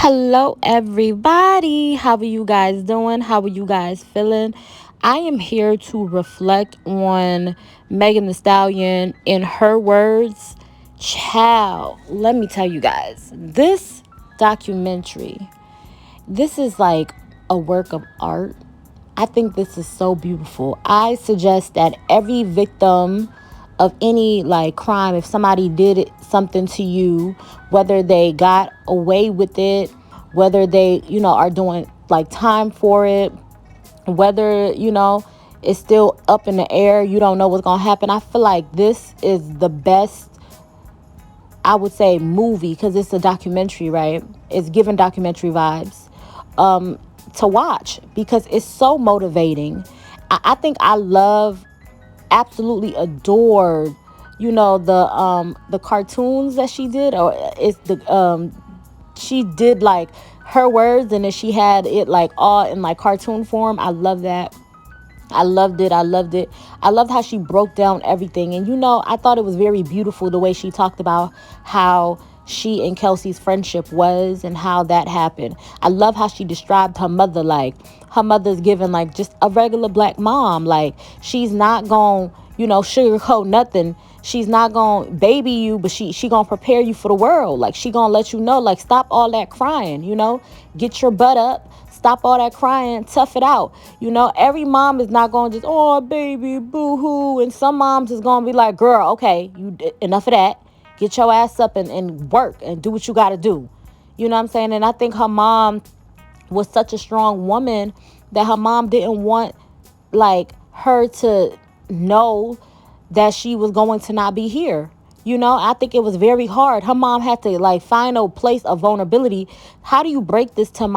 Hello, everybody. How are you guys doing? How are you guys feeling? I am here to reflect on Megan the Stallion. In her words, child, let me tell you guys, this documentary, this is like a work of art. I think this is so beautiful. I suggest that every victim of any like crime, if somebody something to you, whether they got away with it, whether they, are doing like time for it, whether, it's still up in the air, you don't know what's going to happen. I feel like this is the best, I would say, movie, because it's a documentary, right? It's giving documentary vibes, to watch, because it's so motivating. I think I love, absolutely adored, the cartoons that she did, or it's she did like her words, and then she had it like all in like cartoon form. I love that. I loved it. I loved it. I loved how she broke down everything. And, I thought it was very beautiful the way she talked about how she and Kelsey's friendship was and how that happened. I love how she described her mother, like her mother's given like just a regular black mom. Like, she's not going, sugarcoat nothing. She's not going to baby you, but she going to prepare you for the world. Like, she going to let you know, like, stop all that crying, get your butt up. Stop all that crying, tough it out. Every mom is not going to just, oh, baby, boo-hoo. And some moms is going to be like, girl, okay, enough of that. Get your ass up and work and do what you got to do. You know what I'm saying? And I think her mom was such a strong woman that her mom didn't want, like, her to know that she was going to not be here. I think it was very hard. Her mom had to like find a place of vulnerability. How do you break this to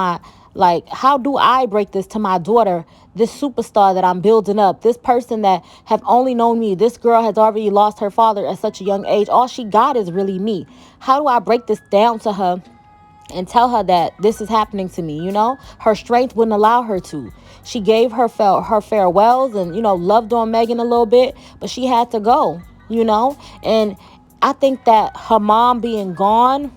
how do I break this to my daughter, this superstar that I'm building up, this person that have only known me, this girl has already lost her father at such a young age. All she got is really me. How do I break this down to her and tell her that this is happening to me? Her strength wouldn't allow her to. She gave her farewells and, loved on Megan a little bit, but she had to go, and I think that her mom being gone,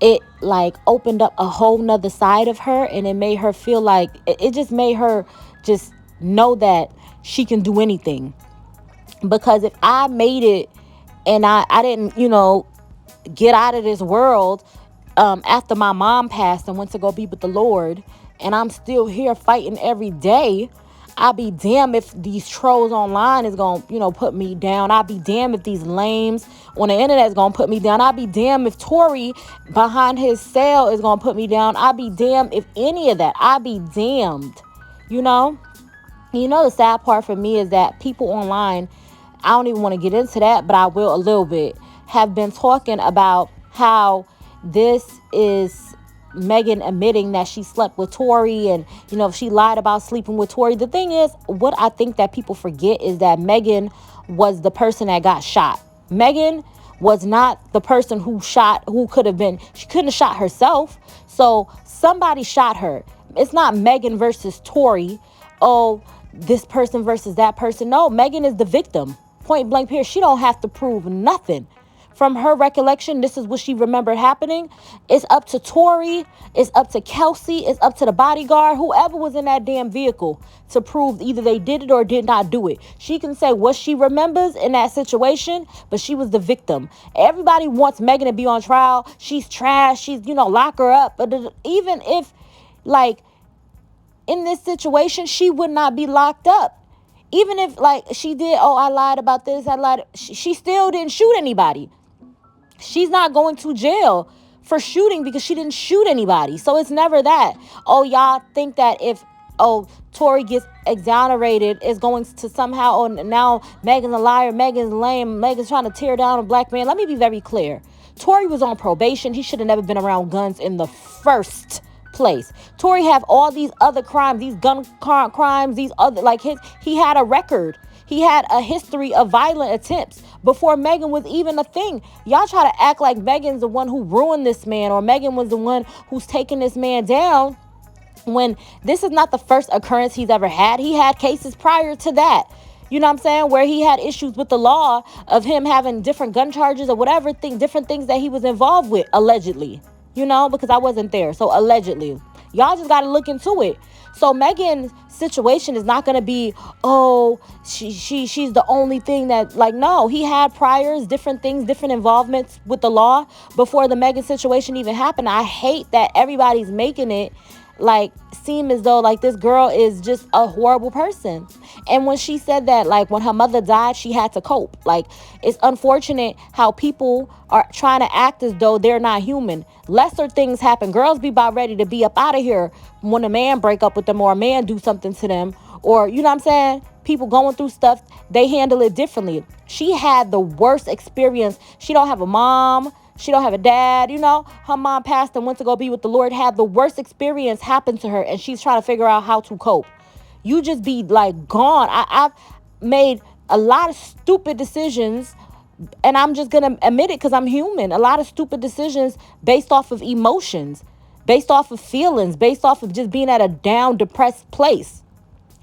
it like opened up a whole nother side of her, and it made her feel like it just made her just know that she can do anything. Because if I made it and I didn't, get out of this world after my mom passed and went to go be with the Lord, and I'm still here fighting every day, I'll be damned if these trolls online is going to, put me down. I'll be damned if these lames on the internet is going to put me down. I'll be damned if Tory behind his cell is going to put me down. I'll be damned if any of that. I'll be damned, the sad part for me is that people online, I don't even want to get into that, but I will a little bit, have been talking about how this is Megan admitting that she slept with Tory, and she lied about sleeping with Tory. The thing is, what I think that people forget is that Megan was the person that got shot. Megan was not the person who she couldn't have shot herself. So somebody shot her. It's not Megan versus Tory. Oh, this person versus that person. No, Megan is the victim. Point blank period. She don't have to prove nothing. From her recollection, this is what she remembered happening. It's up to Tory, it's up to Kelsey, it's up to the bodyguard, whoever was in that damn vehicle, to prove either they did it or did not do it. She can say what she remembers in that situation, but she was the victim. Everybody wants Megan to be on trial. She's trash. She's, lock her up. But even if, like, in this situation, she would not be locked up. Even if, like, she did, oh, I lied about this, she still didn't shoot anybody. She's not going to jail for shooting because she didn't shoot anybody. So it's never that. Oh, y'all think that if, Tory gets exonerated, it's going to somehow, oh, now Megan's a liar, Megan's lame, Megan's trying to tear down a black man. Let me be very clear. Tory was on probation. He should have never been around guns in the first place. Tory have all these other crimes, these gun crimes, these other, like, he had a record. He had a history of violent attempts before Megan was even a thing. Y'all try to act like Megan's the one who ruined this man, or Megan was the one who's taking this man down, when this is not the first occurrence he's ever had. He had cases prior to that. You know what I'm saying? Where he had issues with the law of him having different gun charges or whatever different things that he was involved with, allegedly. because I wasn't there. So allegedly, y'all just got to look into it. So Megan's situation is not going to be, oh, she's the only thing that, like, no, he had priors, different things, different involvements with the law before the Megan situation even happened. I hate that everybody's making it like seem as though like this girl is just a horrible person. And when she said that, like, when her mother died, she had to cope. Like, it's unfortunate how people are trying to act as though they're not human. Lesser things happen. Girls be about ready to be up out of here when a man break up with them or a man do something to them, or, you know what I'm saying, people going through stuff, they handle it differently. She had the worst experience. She don't have a mom. She don't have a dad. Her mom passed and went to go be with the Lord, had the worst experience happen to her, and she's trying to figure out how to cope. You just be like gone. I've made a lot of stupid decisions, and I'm just going to admit it because I'm human. A lot of stupid decisions based off of emotions, based off of feelings, based off of just being at a down, depressed place.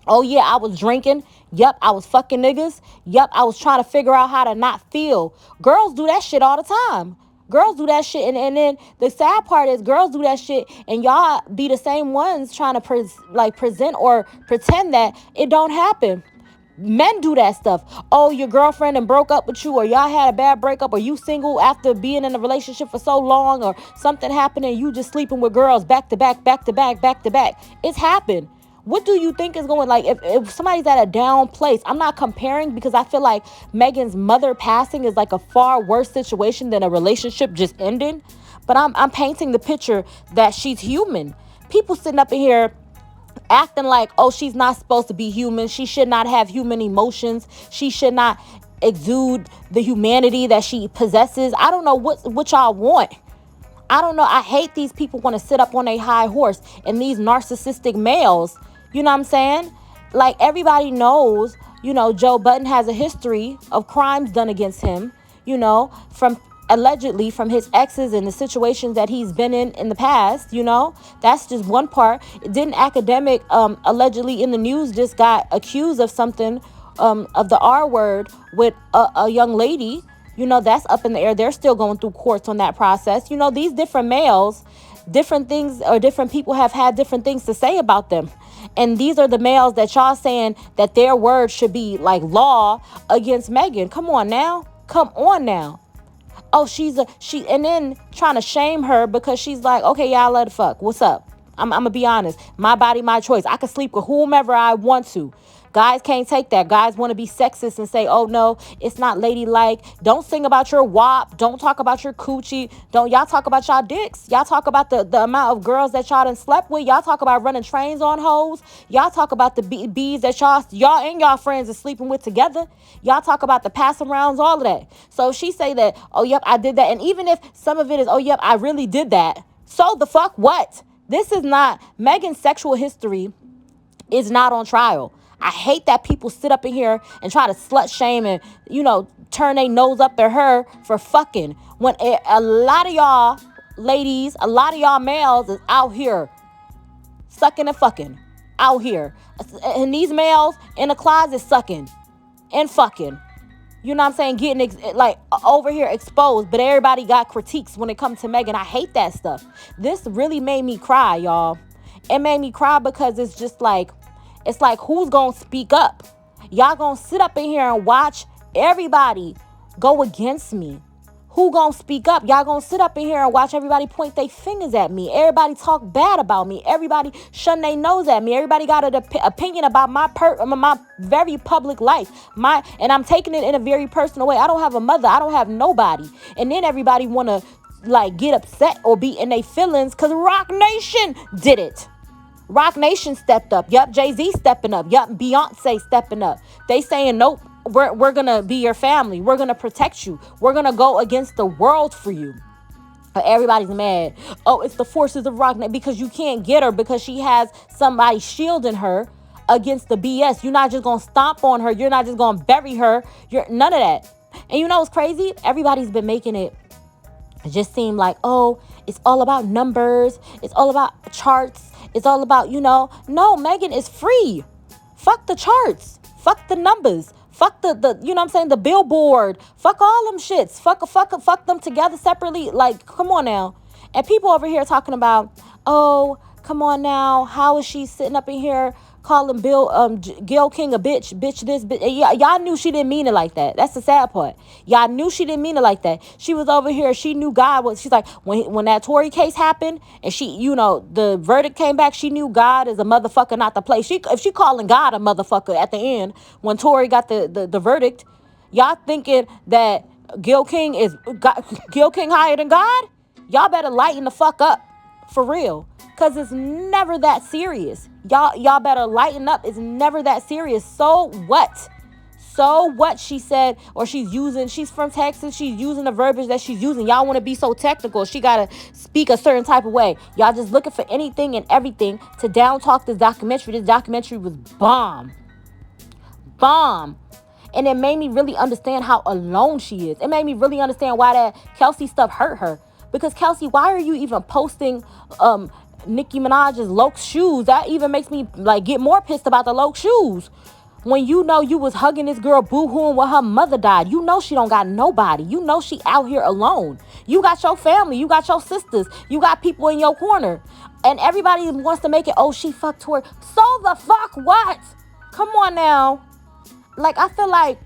Oh, yeah, I was drinking. Yep, I was fucking niggas. Yep, I was trying to figure out how to not feel. Girls do that shit all the time. Girls do that shit. And then the sad part is girls do that shit and y'all be the same ones trying to present or pretend that it don't happen. Men do that stuff. Oh, your girlfriend and broke up with you, or y'all had a bad breakup, or you single after being in a relationship for so long, or something happened and you just sleeping with girls back to back, back to back, back to back. It's happened. What do you think is going, like, if somebody's at a down place? I'm not comparing because I feel like Megan's mother passing is like a far worse situation than a relationship just ending. But I'm painting the picture that she's human. People sitting up in here acting like, oh, she's not supposed to be human. She should not have human emotions. She should not exude the humanity that she possesses. I don't know what y'all want. I don't know. I hate these people want to sit up on a high horse, and these narcissistic males, you know what I'm saying? Like, everybody knows, Joe Budden has a history of crimes done against him, from allegedly from his exes and the situations that he's been in the past. That's just one part. Didn't academic allegedly in the news just got accused of something, of the R word with a young lady. That's up in the air. They're still going through courts on that process. These different males, different things, or different people have had different things to say about them. And these are the males that y'all saying that their word should be like law against Megan. Come on now. Come on now. Oh, and then trying to shame her because she's like, okay, y'all let it fuck. What's up? I'm gonna be honest. My body, my choice. I can sleep with whomever I want to. Guys can't take that. Guys want to be sexist and say, oh, no, it's not ladylike. Don't sing about your wop. Don't talk about your coochie. Don't y'all talk about y'all dicks. Y'all talk about the amount of girls that y'all done slept with. Y'all talk about running trains on hoes. Y'all talk about the bees that y'all and y'all friends are sleeping with together. Y'all talk about the pass arounds, all of that. So she say that, oh, yep, I did that. And even if some of it is, oh, yep, I really did that. So the fuck what? This is not, Megan's sexual history is not on trial. I hate that people sit up in here and try to slut shame and, turn their nose up at her for fucking. When a lot of y'all ladies, a lot of y'all males is out here sucking and fucking. Out here. And these males in the closet sucking and fucking. You know what I'm saying? Getting over here exposed. But everybody got critiques when it comes to Megan. I hate that stuff. This really made me cry, y'all. It made me cry because it's just like, it's like, who's going to speak up? Y'all going to sit up in here and watch everybody go against me. Who going to speak up? Y'all going to sit up in here and watch everybody point their fingers at me. Everybody talk bad about me. Everybody shun their nose at me. Everybody got an opinion about my very public life. And I'm taking it in a very personal way. I don't have a mother. I don't have nobody. And then everybody want to get upset or be in their feelings because Rock Nation did it. Rock Nation stepped up. Yup, Jay-Z stepping up. Yup, Beyonce stepping up. They saying, nope, we're going to be your family. We're going to protect you. We're going to go against the world for you. But everybody's mad. Oh, it's the forces of Rock Nation because you can't get her because she has somebody shielding her against the BS. You're not just going to stomp on her. You're not just going to bury her. None of that. And you know what's crazy? Everybody's been making it just seem like, oh, it's all about numbers. It's all about charts. It's all about, no, Megan is free. Fuck the charts. Fuck the numbers. Fuck the you know what I'm saying, the billboard. Fuck all them shits. Fuck them together separately. Like, come on now. And people over here talking about, oh, come on now, how is she sitting up in here calling Gayle King a bitch this bitch. Y'all knew she didn't mean it like that. That's the sad part. Y'all knew she didn't mean it like that. She was over here, she knew God was, she's like, when that Tory case happened and she, the verdict came back, she knew God is a motherfucker not to play. If she calling God a motherfucker at the end when Tory got the verdict, y'all thinking that Gayle King is Gayle King higher than God? Y'all better lighten the fuck up. For real. Cause it's never that serious. Y'all better lighten up. It's never that serious. So what? So what she said, or she's from Texas, she's using the verbiage that she's using. Y'all want to be so technical. She got to speak a certain type of way. Y'all just looking for anything and everything to down talk this documentary. This documentary was bomb. Bomb. And it made me really understand how alone she is. It made me really understand why that Kelsey stuff hurt her. Because Kelsey, why are you even posting Nicki Minaj's Loc shoes? That even makes me like get more pissed about the Loc shoes. When you know you was hugging this girl boo-hooing when her mother died. You know she don't got nobody. You know she out here alone. You got your family. You got your sisters. You got people in your corner. And everybody wants to make it, oh, she fucked Tory. So the fuck what? Come on now. Like, I feel like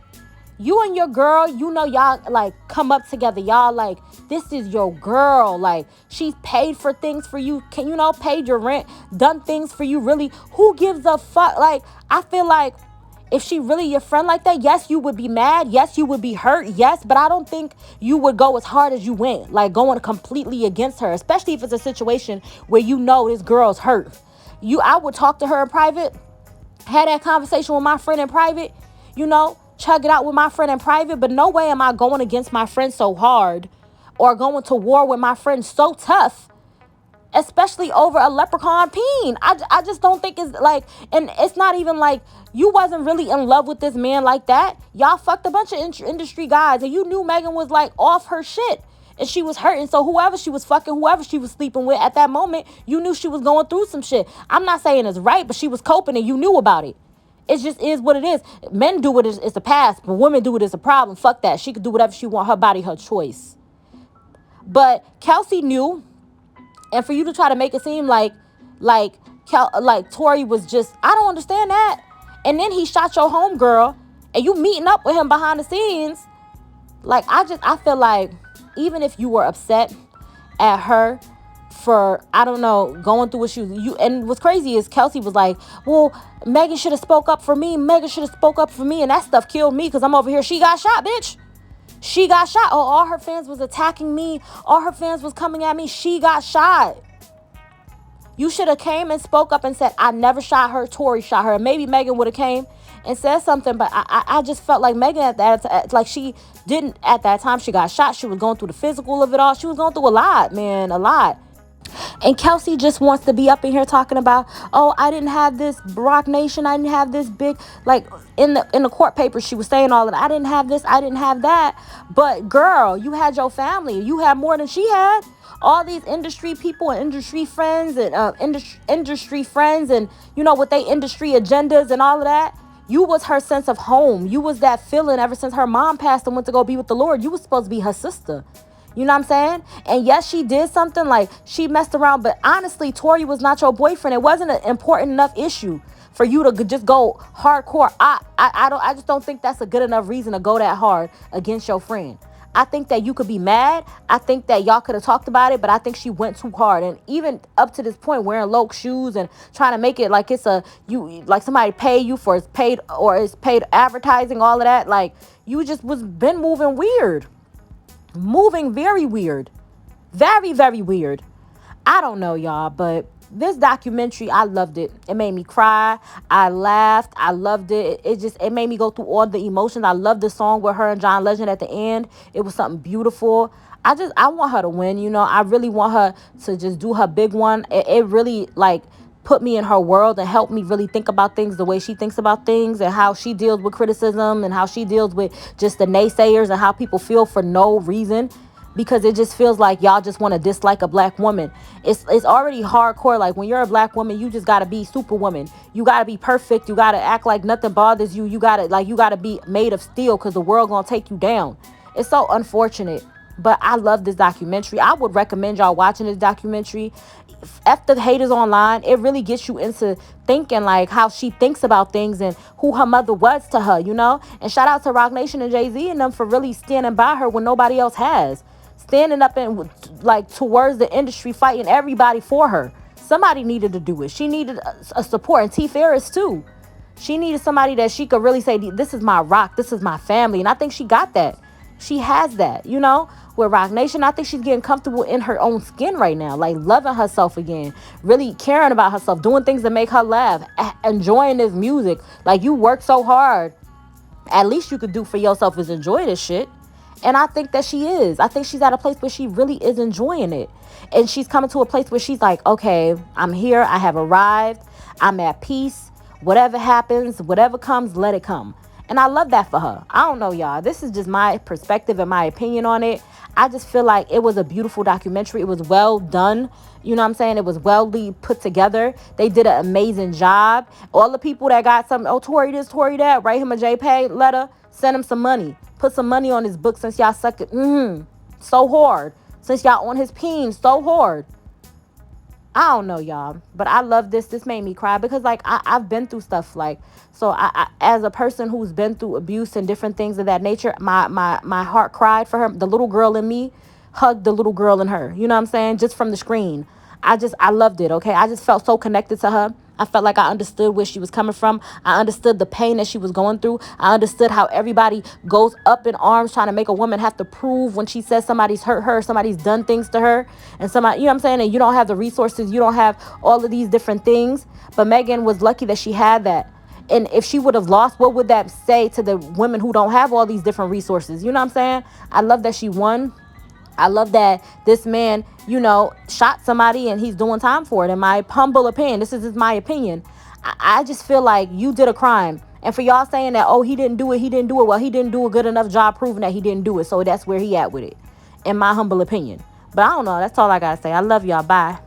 you and your girl, y'all like come up together. Y'all like, this is your girl. Like, she's paid for things for you. Can paid your rent, done things for you. Really, who gives a fuck? Like, I feel like if she really your friend like that, yes, you would be mad. Yes, you would be hurt. Yes, but I don't think you would go as hard as you went, like going completely against her, especially if it's a situation where this girl's hurt. I would talk to her in private, had that conversation with my friend in private, chug it out with my friend in private, but no way am I going against my friend so hard or going to war with my friend so tough, especially over a leprechaun peen. I just don't think it's like, and it's not even like you wasn't really in love with this man like that. Y'all fucked a bunch of industry guys and you knew Megan was like off her shit and she was hurting. So whoever she was fucking, whoever she was sleeping with at that moment, you knew she was going through some shit. I'm not saying it's right, but she was coping and you knew about it. It just is what it is. Men do it, it's a past, but women do it, it's a problem. Fuck that. She could do whatever she want. Her body, her choice. But Kelsey knew, and for you to try to make it seem like Tory was just, I don't understand that. And then he shot your homegirl, and you meeting up with him behind the scenes. Like, I feel like even if you were upset at her for, I don't know, going through what you and what's crazy is Kelsey was like, well, Megan should have spoke up for me. Megan should have spoke up for me. And that stuff killed me because I'm over here. She got shot, bitch. She got shot. Oh, all her fans was attacking me. All her fans was coming at me. She got shot. You should have came and spoke up and said, I never shot her. Tory shot her. Maybe Megan would have came and said something. But I just felt like Megan at that, like she didn't at that time. She got shot. She was going through the physical of it all. She was going through a lot, man, a lot. And Kelsey just wants to be up in here talking about, oh, I didn't have this Rock Nation. I didn't have this big, like in the court papers, she was saying all of that. I didn't have this. I didn't have that. But girl, you had your family. You had more than she had. All these industry people and industry friends and industry friends and, with they industry agendas and all of that. You was her sense of home. You was that feeling ever since her mom passed and went to go be with the Lord. You was supposed to be her sister. You know what I'm saying? And yes, she did something, like she messed around, but honestly, Tory was not your boyfriend. It wasn't an important enough issue for you to just go hardcore. I just don't think that's a good enough reason to go that hard against your friend. I think that you could be mad. I think that y'all could have talked about it, but I think she went too hard. And even up to this point, wearing Loc shoes and trying to make it like it's like somebody pay you for it's paid advertising, all of that. Like, you just been moving weird. Moving very weird. Very, very weird. I don't know, y'all, but this documentary, I loved it. It made me cry. I laughed. I loved it. It made me go through all the emotions. I loved the song with her and John Legend at the end. It was something beautiful. I want her to win, I really want her to just do her big one. It really, like, put me in her world and helped me really think about things the way she thinks about things and how she deals with criticism and how she deals with just the naysayers and how people feel for no reason, because it just feels like y'all just want to dislike a black woman. It's already hardcore. Like, when you're a black woman, you just got to be superwoman. You got to be perfect. You got to act like nothing bothers you. You got to be made of steel because the world going to take you down. It's so unfortunate. But I love this documentary. I would recommend y'all watching this documentary. F the haters online. It really gets you into thinking like how she thinks about things and who her mother was to her, you know? And shout out to Rock Nation and Jay-Z and them for really standing by her when nobody else has. Standing up and like towards the industry, fighting everybody for her. Somebody needed to do it. She needed a support. And T Ferris too. She needed somebody that she could really say, this is my rock, this is my family. And I think she got that. She has that, you know, with Rock Nation. I think she's getting comfortable in her own skin right now, like loving herself again, really caring about herself, doing things that make her laugh, enjoying this music. Like, you work so hard, at least you could do for yourself is enjoy this shit. And I think that she is. I think she's at a place where she really is enjoying it. And she's coming to a place where she's like, okay, I'm here. I have arrived. I'm at peace. Whatever happens, whatever comes, let it come. And I love that for her. I don't know, y'all. This is just my perspective and my opinion on it. I just feel like it was a beautiful documentary. It was well done. You know what I'm saying? It was well put together. They did an amazing job. All the people that got some, oh, Tory this, Tory that, write him a JPay letter, send him some money. Put some money on his book since y'all suck it. So hard. Since y'all on his peen so hard. I don't know, y'all, but I love this. This made me cry because, like, I've been through stuff, like, so I as a person who's been through abuse and different things of that nature, my heart cried for her. The little girl in me hugged the little girl in her. You know what I'm saying? Just from the screen. I loved it, okay? I just felt so connected to her. I felt like I understood where she was coming from. I understood the pain that she was going through. I understood how everybody goes up in arms trying to make a woman have to prove when she says somebody's hurt her, somebody's done things to her, and somebody, you know what I'm saying? And you don't have the resources, you don't have all of these different things. But Megan was lucky that she had that. And if she would have lost, what would that say to the women who don't have all these different resources? You know what I'm saying? I love that she won. I love that this man, you know, shot somebody and he's doing time for it. In my humble opinion, this is just my opinion. I just feel like you did a crime. And for y'all saying that, oh, he didn't do it, he didn't do it. Well, he didn't do a good enough job proving that he didn't do it. So that's where he at with it, in my humble opinion. But I don't know. That's all I got to say. I love y'all. Bye.